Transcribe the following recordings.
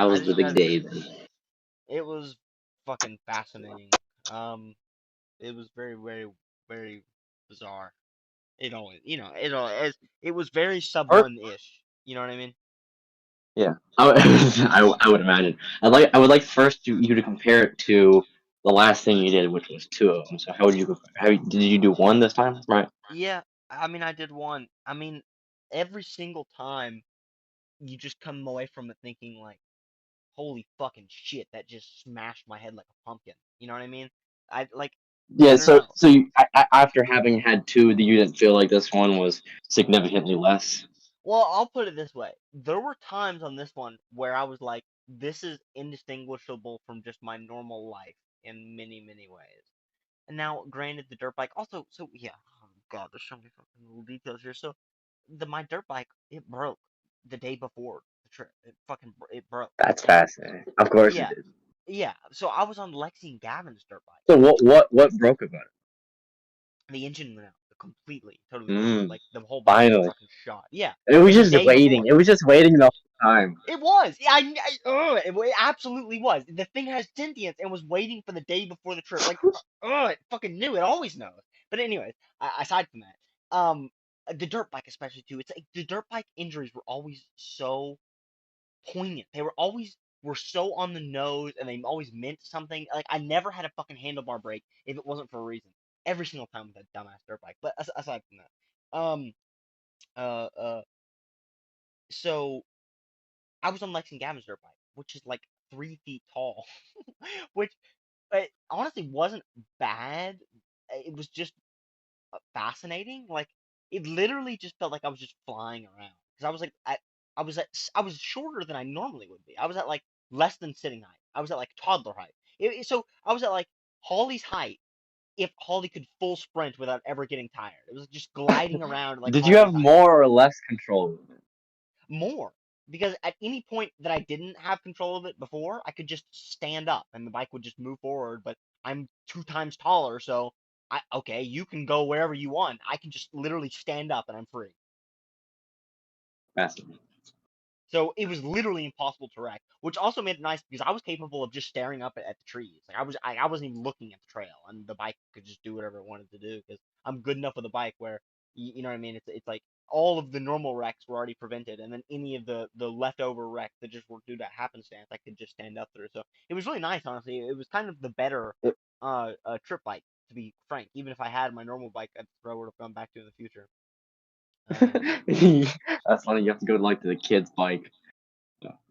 How I was the just big got day then? it was fucking fascinating. Um, it was very, very, very bizarre. It always, it was very sub Or, one ish. You know what I mean? yeah, I would imagine. I would like first you to compare it to the last thing you did, which was two of them. So how would you did you do one this time? Right. Yeah, I mean, I did one. I mean, every single time you just come away from it thinking like, holy fucking shit, that just smashed my head like a pumpkin. You know what I mean? I like, I Yeah. don't know. So you, after having had two, you didn't feel like this one was significantly less. Well, I'll put it this way. There were times on this one where I was like, this is indistinguishable from just my normal life in many, many ways. And now, granted, the dirt bike also, so yeah, oh god, there's so many fucking little details here. So, my dirt bike, it broke the day before the trip. It broke. That's And fascinating. Of course it yeah, did. yeah. So I was on Lexi and Gavin's dirt bike. So what broke about The engine went out completely, it? totally broke. Like the whole bike was Finally. fucking shot. Yeah, It was the just day waiting. before. It was just waiting the whole time. It was. Yeah, it absolutely was. The thing has sentience and was waiting for the day before the trip. Like, it fucking knew. It always knows. But anyways, aside from that, the dirt bike especially too. It's like the dirt bike injuries were always so poignant. They were so on the nose, and they always meant something. Like I never had a fucking handlebar break if it wasn't for a reason. Every single time with that dumbass dirt bike. But aside from that, uh, uh, so I was on Lex and Gavin's dirt bike, which is like 3 feet tall, which it honestly wasn't bad. It was just fascinating. Like it literally just felt like I was just flying around because I was shorter than I normally would be. I was at like less than sitting height. I was at like toddler height. So I was at like Holly's height if Holly could full sprint without ever getting tired. It was just gliding around like Did you Holly's have height. more or less control? More because at any point that I didn't have control of it before, I could just stand up and the bike would just move forward. But I'm 2 times taller, so okay, you can go wherever you want. I can just literally stand up and I'm free. Fascinating. So it was literally impossible to wreck, which also made it nice because I was capable of just staring up at the trees. Like I wasn't even looking at the trail, and the bike could just do whatever it wanted to do because I'm good enough with the bike where you know what I mean. It's like all of the normal wrecks were already prevented, and then any of the leftover wrecks that just were due to happenstance, I could just stand up through. So it was really nice, honestly. It was kind of the better trip bike, to be frank. Even if I had my normal bike, I would have gone back to in the future. Um, That's funny. You have to go to like the kid's bike.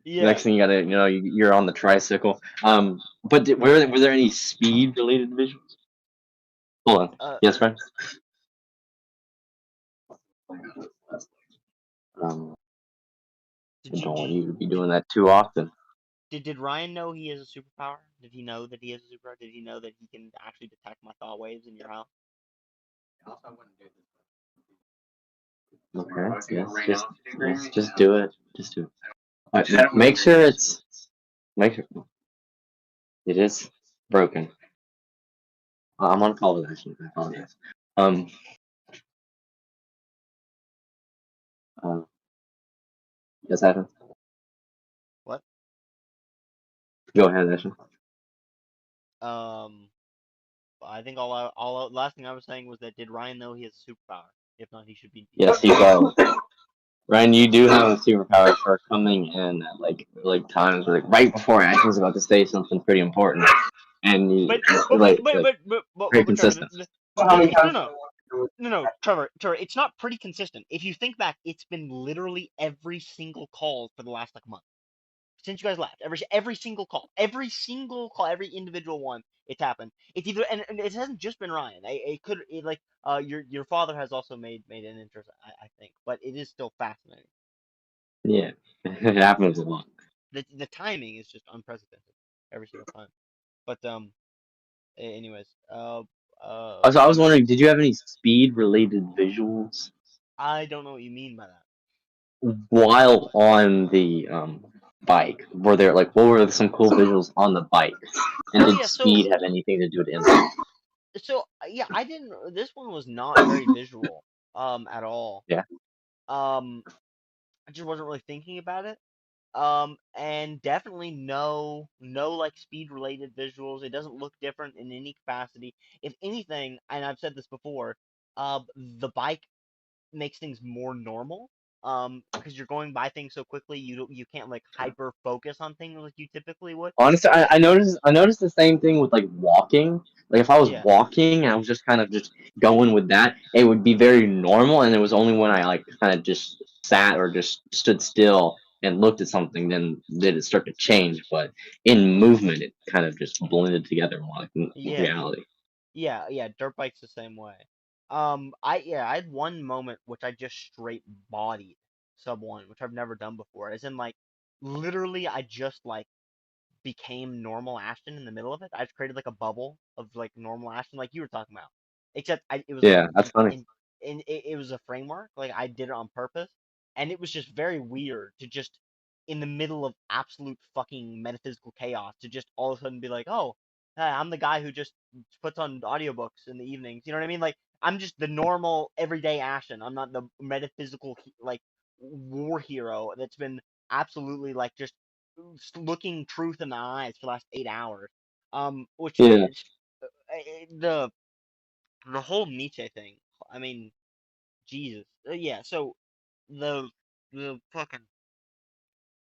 yeah. Next thing you gotta, you're on the tricycle. But were there any speed related visuals? Hold on. Uh, Yes, friend. Um, did I you don't want did you to be doing that too often. Did Ryan know he has a superpower? Did he know that he has a superpower? Did he know that he can actually detect my thought waves in your house? Okay. Just do it. Just do it. Make sure make sure it is broken. I'm on call with actually. I apologize. Um. Uh, yes, Ashton. What? Go ahead, Ashton. Um, I think last thing I was saying was that did Ryan know he has a superpower? If not, he Yes, should you know it. go. Ryan, you do have a superpower for coming in at like times where, like right before Ashton's about to say something pretty important, and you But pretty but Trevor, consistent. no no no, Trevor, it's not pretty consistent. If you think back, it's been literally every single call for the last like month. Since you guys left. Every single call, every individual one, it's happened. It's either and it hasn't just been Ryan. Like your father has also made an interest, I think, but it is still fascinating. Yeah, it happens a lot. The timing is just unprecedented every single time. But anyways, Also, I was wondering, did you have any speed related visuals I don't know what you mean by that. while on the bike? Were there like what were some cool visuals on the bike? And Oh did yeah, so speed have anything to do with it? yeah, I didn't. This one was not very visual at all. Yeah. Um, I just wasn't really thinking about it. And definitely no like speed related visuals. It doesn't look different in any capacity. If anything, and I've said this before, the bike makes things more normal. Because you're going by things so quickly, you can't like hyper focus on things like you typically would. Honestly, But I noticed the same thing with like walking. Like if I was yeah, walking and I was just kind of just going with that, it would be very normal. And it was only when I like kind of just sat or just stood still and looked at something, then did it start to change. But in movement, it kind of just blended together more like in yeah, reality. yeah. Dirt bike's the same way. I had one moment which I just straight bodied sub one, which I've never done before. As in like literally, I just like became normal Ashton in the middle of it. I just created like a bubble of like normal Ashton, like you were talking about. Except it was like Yeah, that's funny. it was a framework. Like I did it on purpose, and it was just very weird to just in the middle of absolute fucking metaphysical chaos to just all of a sudden be like, oh, hey, I'm the guy who just puts on audiobooks in the evenings. You know what I mean? Like I'm just the normal everyday Ashton. I'm not the metaphysical like war hero that's been absolutely like just looking truth in the eyes for the last 8 hours. Which Yeah. the whole Nietzsche thing. I mean, Jesus. Yeah. So the fucking